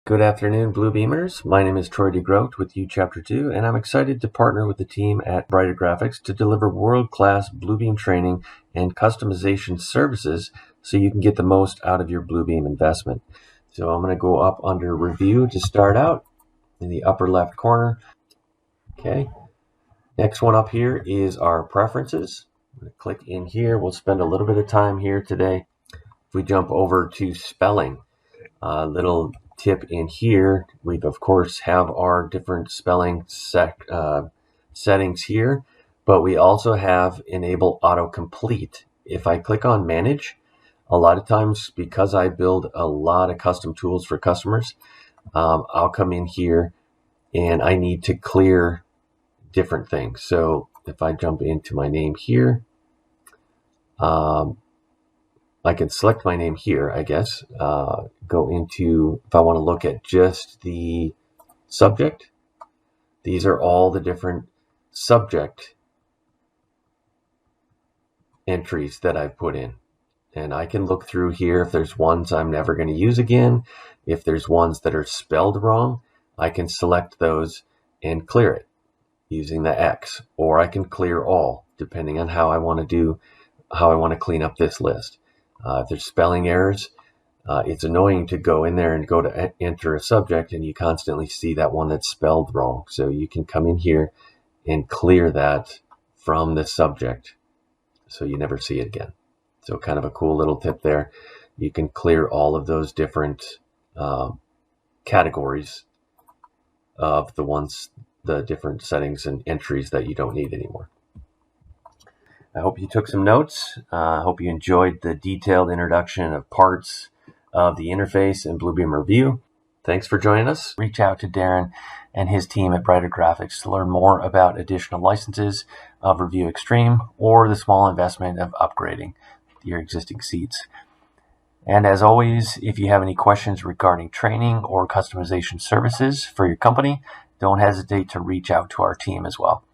Good afternoon, Bluebeamers. My name is Troy DeGroot with U Chapter 2, and I'm excited to partner with the team at Brighter Graphics to deliver world-class Bluebeam training and customization services so you can get the most out of your Bluebeam investment. So I'm going to go up under Review to start out in the upper left corner. Okay. Next one up here is our preferences. I'm going to click in here. We'll spend a little bit of time here today. If we jump over to spelling, little tip in here, we of course have our different spelling settings here, but we also have enable autocomplete. If I click on manage, a lot of times because I build a lot of custom tools for customers, I'll come in here and I need to clear different things. So if I jump into my name here, I can select my name here, I guess, go into, if I want to look at just the subject, these are all the different subject entries that I've put in. And I can look through here if there's ones I'm never going to use again. If there's ones that are spelled wrong, I can select those and clear it using the X, or I can clear all, depending on how I want to clean up this list. If there's spelling errors, it's annoying to go in there and go to enter a subject and you constantly see that one that's spelled wrong. So you can come in here and clear that from the subject so you never see it again. So kind of a cool little tip there. You can clear all of those different categories of the different settings and entries that you don't need anymore. I hope you took some notes. I hope you enjoyed the detailed introduction of parts of the interface in Bluebeam Revu. Thanks for joining us. Reach out to Darren and his team at Brighter Graphics to learn more about additional licenses of Revu Extreme or the small investment of upgrading your existing seats. And as always, if you have any questions regarding training or customization services for your company, don't hesitate to reach out to our team as well.